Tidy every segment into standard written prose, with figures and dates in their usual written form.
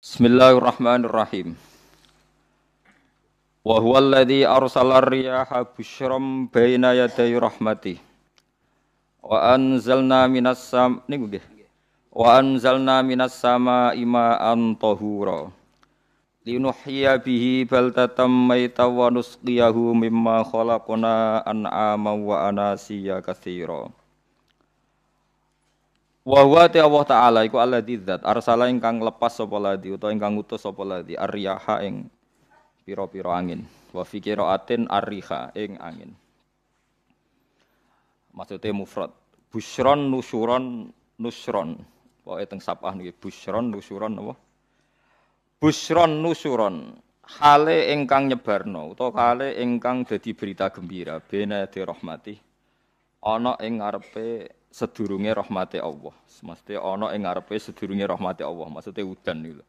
Bismillahirrahmanirrahim. Wa huwa alladzi arsala ar-riyaha busyram baina yaday rahmatih. Wa anzalna minas samaa'i ma'an tahura. Linuhyiya bihi baldatan maytan wa nusqiyahu mimma khalaqna an'aman wa anasiya katsira. Wa huwa Allah Ta'ala iku alladzi dzat arsala ingkang lepas sapa ladzi utawa ingkang ngutus sapa ladzi ar-riyaha ing pira-pira angin. Wa fi qiraatin ar-riha ing angin. Maksude mufrad. Busyron nusyuron nusron. Pokoke teng sapah niki busyron nusyuron apa? Busyron nusyuron hale ingkang nyebarno utawa hale ingkang dadi berita gembira bena di rahmati ana ing ngarepe sedurunge rahmate Allah. Mesti ana ing ngarepe sedurunge rahmate Allah. Maksude udan niku.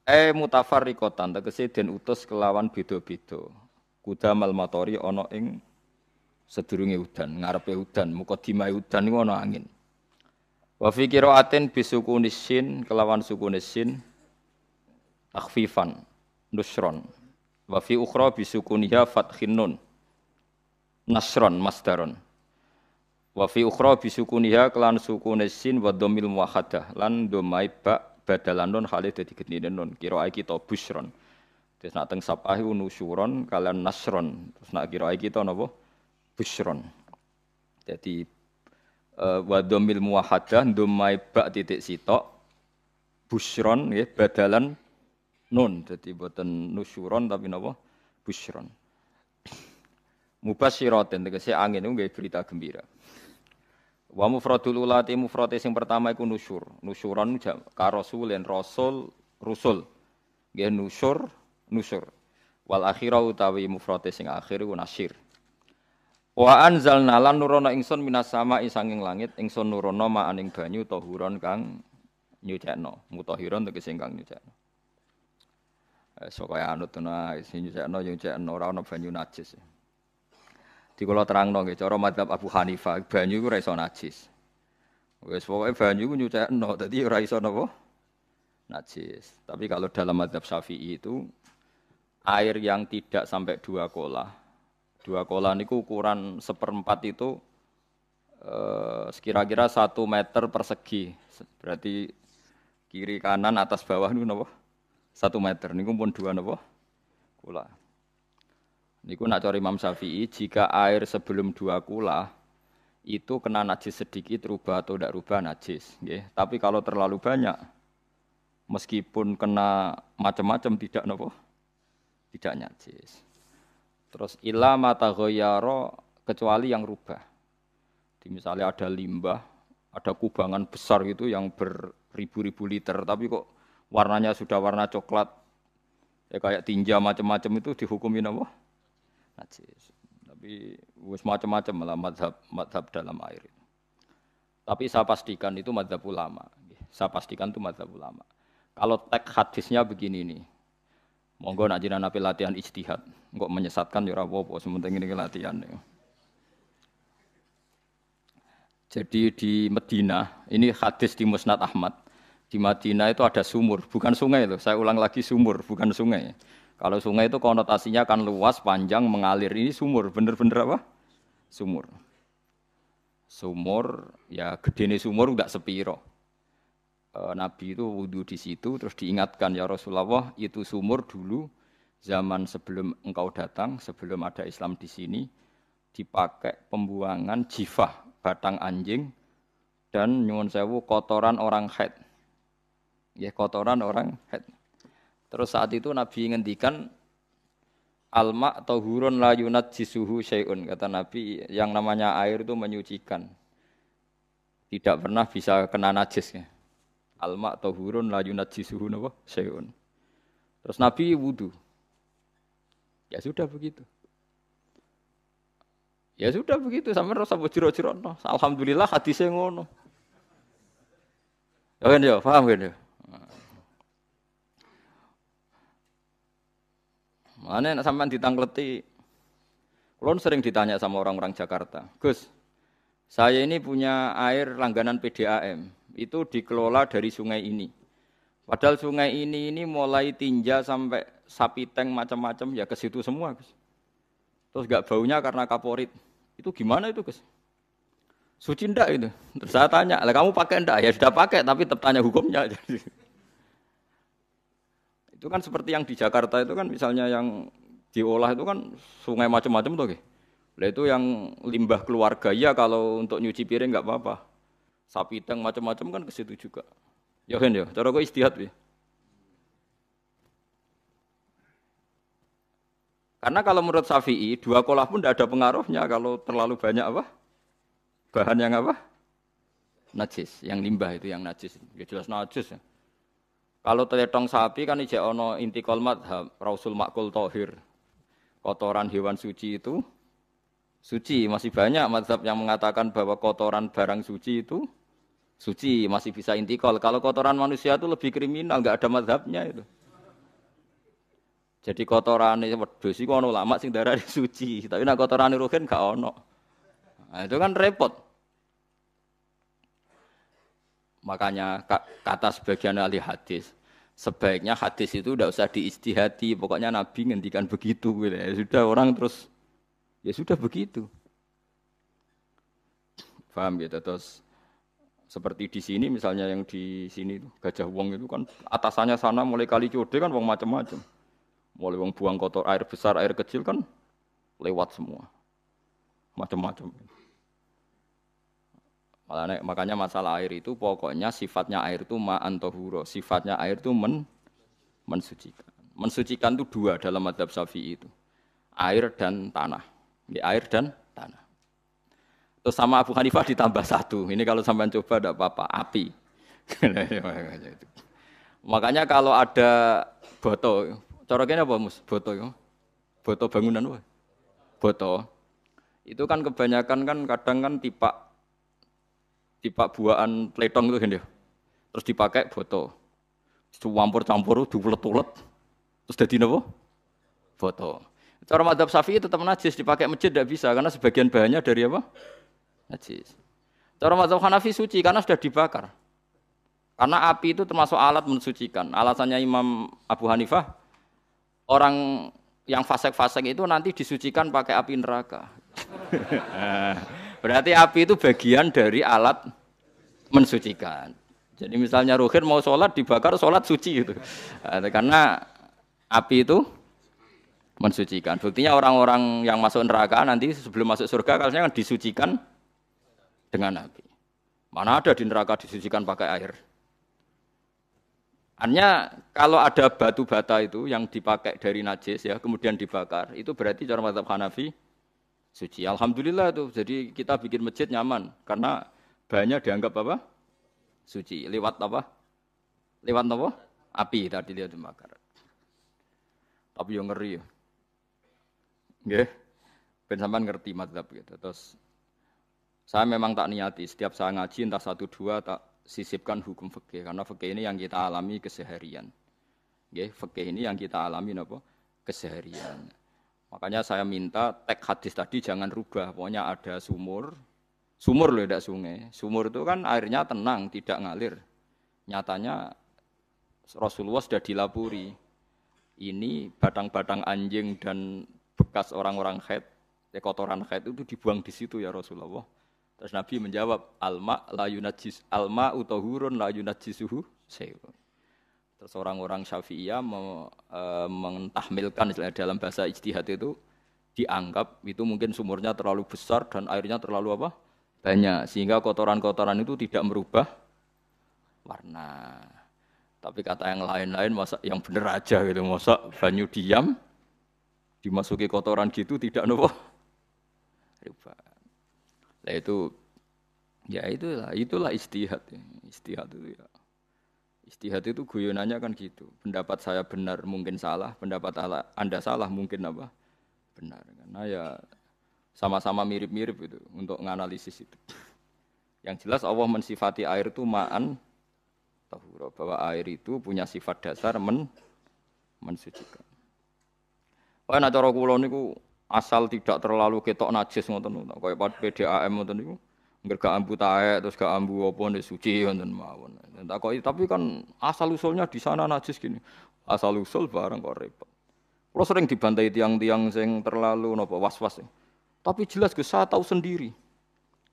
Mutafarriqatan tegese den utus kelawan beda-beda. Kudamal matori ana ing sedurunge udan, ngarepe udan, mukadimah udan niku ana angin. Wa fi qiraatin bisukunis sin kelawan sukunis sin takhfifan nusron. Wa fi ukhra bisukuniha fathin nun nasron masdaron. Wa fi ukhra bisukuniha kelan sukunis sin wa dhammil muwahhadah lan dhammai ba badalan nun hale dadi gendine nun kira kita busyron. Terus nak teng sapah iku nusyuron kalian nasron. Terus nak kira kita napa busyron. Jadi wa dhammil muwahhadah dhammai ba titik sitok busyron nggih badalan nun. Dadi boten nusyuron tapi napa busyron. Mubasyiratin tegese angin niku nggih berita gembira. Wa mufradul ulati mufrate sing pertama iku nusyur. Nusyuron ka rasulin rasul rusul. Nggih nusyur. Wal akhirah utawi mufrate sing akhir iku nasyir. Wa anzalna lan nurono ingsun minas sama'i sanging langit ingsun nurono ma'aning banyu tahuron kang nyucekno. Mutahiron tegese kang nyucekno. Kaya anut ana sing nyucekno ora ana banyu najis. Di kula terangno nggih cara mazhab Abu Hanifah banyu iku ora iso najis. Wis pokoke banyu iku nyucekno dadi ora iso napa najis. Tapi kalau dalam mazhab Syafi'i itu air yang tidak sampai 2 kolah. 2 kolah niku ukuran 1/4 itu sekira-kira 1 meter persegi. Berarti kiri kanan atas bawah niku napa? 1 meter niku pun 2 napa? Kolah. Niku nak cara Imam Syafi'i, jika air sebelum 2 kulah itu kena najis sedikit rubah atau tidak rubah najis, nggih. Tapi kalau terlalu banyak meskipun kena macam-macam tidak napa? Tidak najis. Terus illa mata ghayyara kecuali yang rubah. Di misalnya ada limbah, ada kubangan besar gitu yang beribu-ribu liter tapi kok warnanya sudah warna coklat ya kayak tinja macam-macam itu dihukumin apa? Najis. Tapi wis macam-macam malah madhab dalam air itu. Tapi saya pastikan itu madhab ulama. Saya pastikan itu madhab ulama. Kalau teks hadisnya begini nih, monggo nak jinan api latihan ijtihad, kok menyesatkan ya ora apa-apa, sementing ini latihan. Ya. Jadi di Madinah, ini hadis di Musnad Ahmad. Di Madinah itu ada sumur, bukan sungai loh. Saya ulang lagi sumur, bukan sungai. Kalau sungai itu konotasinya kan luas, panjang, mengalir. Ini sumur, bener-bener apa? Sumur. Sumur, ya gedene sumur enggak sepiro. Nabi itu wudu di situ, terus diingatkan, ya Rasulullah, itu sumur dulu, zaman sebelum engkau datang, sebelum ada Islam di sini, dipakai pembuangan jifah, batang anjing, dan nyuwun sewu kotoran orang haid. Ya, kotoran orang haid. Terus saat itu Nabi ngendikan alma tahurun la yunajjisuhu syai'un. Kata Nabi yang namanya air itu menyucikan. Tidak pernah bisa kena najis. Alma tahurun la yunajjisuhu syai'un. Terus Nabi wudu. Ya sudah begitu. Ya sudah begitu sampai rasa bojiro-jiro. Alhamdulillah hadisnya ngono. Ya kan ya, paham kan ya? Mana nak sampean ditangkleti? Kulon sering ditanya sama orang-orang Jakarta, Gus, saya ini punya air langganan PDAM, itu dikelola dari sungai ini. Padahal sungai ini mulai tinja sampai sapi tank macam-macam ya ke situ semua, Gus. Terus enggak baunya karena kaporit. Itu gimana itu, Gus? Suci ndak itu? Terus saya tanya, "Lah kamu pakai ndak?" Ya sudah pakai tapi tetap tanya hukumnya. Itu kan seperti yang di Jakarta itu kan misalnya yang diolah itu kan sungai macam-macam tuh, Gus. Lah itu yang limbah keluarga ya kalau untuk nyuci piring enggak apa-apa. Sapi tank macam-macam kan ke situ juga. Ya kan ya, cara kok istihad ya. Karena kalau menurut Syafi'i, dua kolah pun tidak ada pengaruhnya kalau terlalu banyak apa? Bahan yang apa? Najis, yang limbah itu yang najis. Ya jelas najis ya. Kalau teletong sapi kan ijek ono intikal madhab, rausul makul tohir. Kotoran hewan suci itu suci. Masih banyak madhab yang mengatakan bahwa kotoran barang suci itu suci, masih bisa intikal. Kalau kotoran manusia itu lebih kriminal, enggak ada mazhabnya itu. Jadi kotoran wedhus iku ana ulama sing darani suci, tapi nek kotoran ruhin gak ono. Nah, itu kan repot. Makanya kata sebagian ahli hadis, sebaiknya hadis itu tidak usah diistihati, pokoknya Nabi ngendikan begitu gitu. Ya sudah orang terus ya sudah begitu. Paham gitu terus. Seperti di sini misalnya yang di sini Gajah Wong itu kan atasannya sana mulai kali Code kan wong macam-macam. Mulai wong buang kotor air besar, air kecil kan lewat semua. Macam-macam. Makanya masalah air itu pokoknya sifatnya air itu ma'an tahura. Sifatnya air itu mensucikan. Mensucikan itu dua dalam mazhab Syafi'i itu. Air dan tanah. Air dan tanah. Terus sama Abu Hanifah ditambah satu. Ini kalau sampean coba tidak apa-apa, api. Makanya kalau ada boto, coroknya apa mus? Boto, boto bangunan, boto. Itu kan kebanyakan kan kadang kan tipak buahan pletong itu kan ya. Terus dipakai boto. Campur-campur, diulet-ulet. Terus jadi apa? Boto. Cara madzhab Syafi'i tetap najis, dipakai masjid tidak bisa karena sebagian bahannya dari apa? Najis. Cara mazhab Hanafi suci karena sudah dibakar. Karena api itu termasuk alat mensucikan. Alasannya Imam Abu Hanifah, orang yang fasik-fasik itu nanti disucikan pakai api neraka. Berarti api itu bagian dari alat mensucikan. Jadi misalnya Ruhin mau sholat dibakar, sholat suci itu. Karena api itu mensucikan. Buktinya orang-orang yang masuk neraka nanti sebelum masuk surga kalanya disucikan dengan api. Mana ada di neraka disucikan pakai air. Hanya kalau ada batu bata itu yang dipakai dari najis ya, kemudian dibakar, itu berarti cara mazhab Hanafi suci. Alhamdulillah itu. Jadi kita bikin masjid nyaman karena bahannya dianggap apa? Suci. Lewat apa? Lewat apa? Api tadi dia dibakar. Tapi yang ngeri ya. Nggih. Ben sampean ngerti mazhab gitu. Terus saya memang tak niati, setiap saya ngaji entah 1 2 tak sisipkan hukum fikih karena fikih ini yang kita alami keseharian. Nggih, fikih ini yang kita alami napa? Keseharian. Makanya saya minta teks hadis tadi jangan rubah, pokoknya ada sumur. Sumur loh, tidak sungai. Sumur itu kan airnya tenang, tidak ngalir. Nyatanya Rasulullah sudah dilapuri. Ini batang-batang anjing dan bekas orang-orang haid, kotoran haid itu dibuang di situ ya Rasulullah. Terus Nabi menjawab, alma la yunajjis alma utahurun la yunajjisuhu syai'un. Terus orang-orang Syafi'iyah mentahmilkan dalam bahasa ijtihad itu dianggap itu mungkin sumurnya terlalu besar dan airnya terlalu apa? Banyak sehingga kotoran-kotoran itu tidak merubah warna. Tapi kata yang lain-lain masa yang bener aja gitu, masa banyu diam dimasuki kotoran gitu tidak nopo rubah. Nah itu, ya itulah istihad. Istihad itu ya. Istihad itu guyonannya kan gitu. Pendapat saya benar mungkin salah, pendapat Anda salah mungkin apa? Benar. Karena ya sama-sama mirip-mirip itu untuk menganalisis itu. Yang jelas Allah mensifati air itu ma'an tahura, bahwa air itu punya sifat dasar mensucikan. Nek cara kula niku asal tidak terlalu ketok najis ngoten niku. Kaya PDAM ngoten niku. Enggak gak ambu taek terus gak ambu apa nek suci wonten mawon. Takoki tapi kan asal usulnya di sana najis gini. Asal usul barang kok repot. Kalau sering dibantai tiang-tiang sing terlalu napa was-was. Tapi jelas Gus saya tahu sendiri.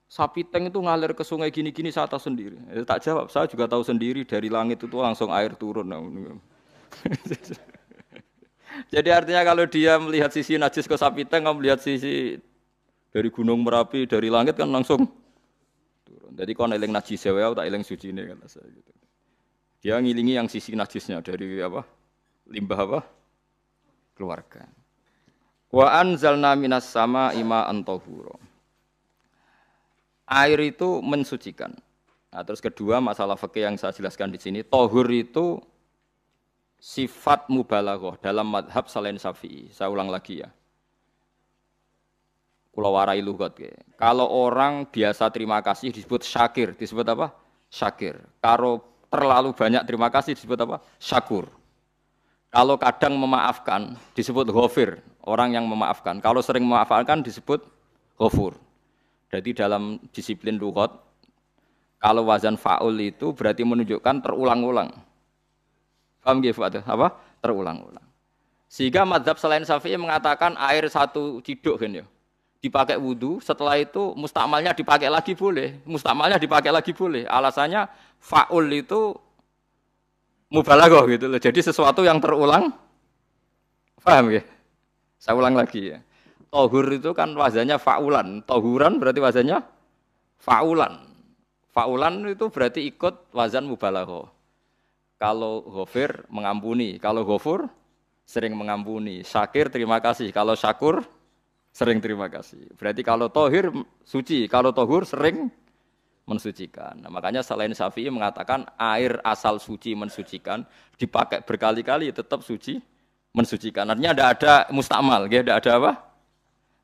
Sapi teng itu ngalir ke sungai gini-gini saya tahu sendiri. Tak jawab, saya juga tahu sendiri dari langit itu langsung air turun. Jadi artinya kalau dia melihat sisi najis ke sapi teng, kamu melihat sisi dari gunung Merapi, dari langit kan langsung turun. Jadi kalau eling najis ya, tak eling suci ini kan saya gitu. Dia ngilingi yang sisi najisnya dari apa? Limbah apa? Keluarga. Wa anzalna minas sama ima antahura. Air itu mensucikan. Nah, terus kedua masalah fikih yang saya jelaskan di sini, tahur itu sifat mubalaghah dalam madhab selain Syafi'i. Saya ulang lagi ya. Kula warai lugat ke. Kalau orang biasa terima kasih disebut syakir, disebut apa? Syakir. Kalau terlalu banyak terima kasih disebut apa? Syakur. Kalau kadang memaafkan disebut ghafir, orang yang memaafkan. Kalau sering memaafkan disebut ghafur. Jadi dalam disiplin lughat kalau wazan fa'ul itu berarti menunjukkan terulang-ulang. Paham nggih Pak? Apa? Terulang-ulang. Sehingga mazhab selain Syafi'i mengatakan air satu ciduk kan ya. Dipakai wudu, setelah itu mustakmalnya dipakai lagi boleh. Mustakmalnya dipakai lagi boleh. Alasannya fa'ul itu mubalaghah gitu loh. Jadi sesuatu yang terulang. Paham ya? Saya ulang lagi ya. Tohur itu kan wazannya fa'ulan. Tohuran berarti wazannya fa'ulan. Fa'ulan itu berarti ikut wazan mubalaghah. Kalau ghafir mengampuni, kalau ghafur sering mengampuni. Syakir terima kasih, kalau syakur sering terima kasih. Berarti kalau tohir suci, kalau tohur sering mensucikan. Nah, makanya selain Syafi'i mengatakan air asal suci mensucikan, dipakai berkali-kali tetap suci mensucikan. Artinya tidak ada mustakmal, tidak ada apa?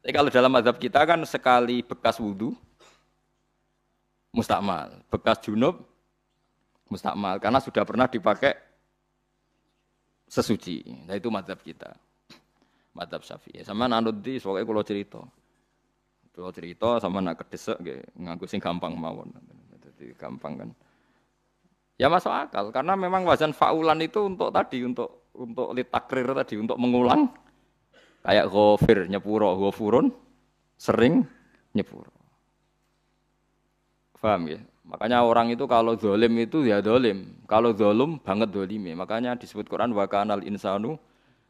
Tapi kalau dalam mazhab kita kan sekali bekas wudu mustakmal, bekas junub mustakmal karena sudah pernah dipakai sesuci. Nah itu mazhab kita, mazhab Syafi'i. Sama nanut di, soalnya kalau cerita sama nak kedesek, nganggo sing gampang mawon, jadi gampang kan. Ya masuk akal karena memang wazan fa'ulan itu untuk tadi, untuk litakrir tadi, untuk mengulang. Kayak ghafir nyepuro, ghafurun sering nyepuro. Paham ya? Makanya orang itu kalau zalim itu ya zalim. Kalau zalum banget zalime. Makanya disebut Quran wa kanal insanu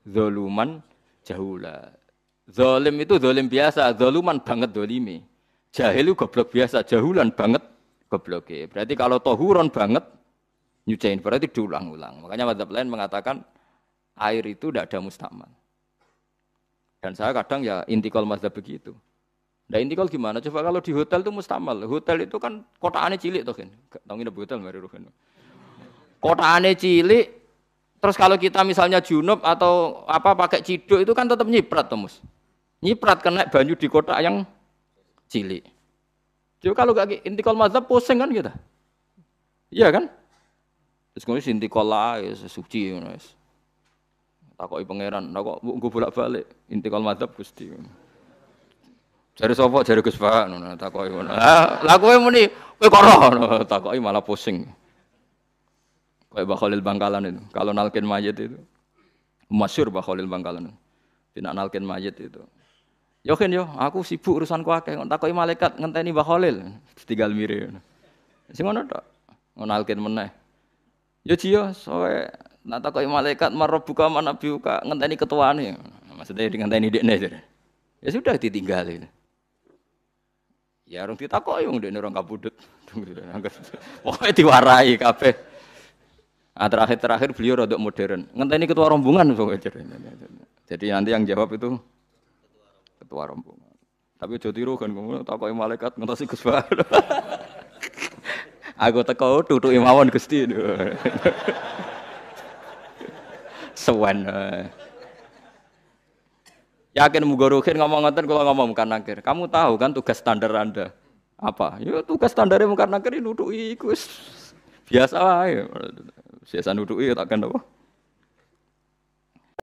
zaluman jahula. Zalim itu zalim biasa, zaluman banget zalime. Jahil itu goblok biasa, jahulan banget gobloke. Berarti kalau tohuron banget nyuciin berarti diulang-ulang. Makanya mazhab lain mengatakan air itu tidak ada mustakmal. Dan saya kadang ya intikal mazhab begitu. Nah intikal gimana? Coba kalau di hotel itu mustakmal. Hotel itu kan kotaannya cilik tuh kan. Tahu nggak hotel mari ruhen. Kotaannya cilik. Terus kalau kita misalnya junub atau apa pakai ciduk itu kan tetap nyiprat tuh mus. Nyiprat kena banyu di kotak yang cilik. Jadi kalau gak intikal mazhab pusing kan kita. Iya kan? Terus kemudian intikal lah suci guys. Takoki pangeran, kok nggo bolak-balik intikal madzhab Gusti. Jare sapa jare Gus Pak ngono takoki ngono. Lah kowe muni kowe kok ora takoki malah pusing. Kayak Mbah Khalil Bangkalan itu. Kalau nalkin mayit itu masyhur Mbah Khalil Bangkalan. Tidak nalkin mayit itu. Yo kan yo, aku sibuk urusanku akeh. Takoki malaikat ngenteni Mbah Khalil, tinggal mire. Sing ngono tok. Nalkin meneh. Yo jiyo soe nak takoki malaikat marabbuka manabiuka ngenteni ketuane. Maksudnya ngenteni dekne. Ya sudah ditinggalin. Ya orang ditakoki wong dekne orang kabudut. Pokoke diwarai kabeh. Ah terakhir beliau rodok modern. Ngenteni ketua rombongan pokoke. Jadi nanti yang jawab itu ketua rombongan. Tapi aja tiru kan ngono takoki malaikat ngentosi Gus Pak. Aku teko tutuki mawon Gusti. Sewan. Yakin muga ruhin ngomong ngoten kula ngomong Mungkar Nakir. Kamu tahu kan tugas standar Anda apa? Ya tugas standare Mungkar Nakir nutuki iku biasa wae. Biasa nutuki tak kan apa?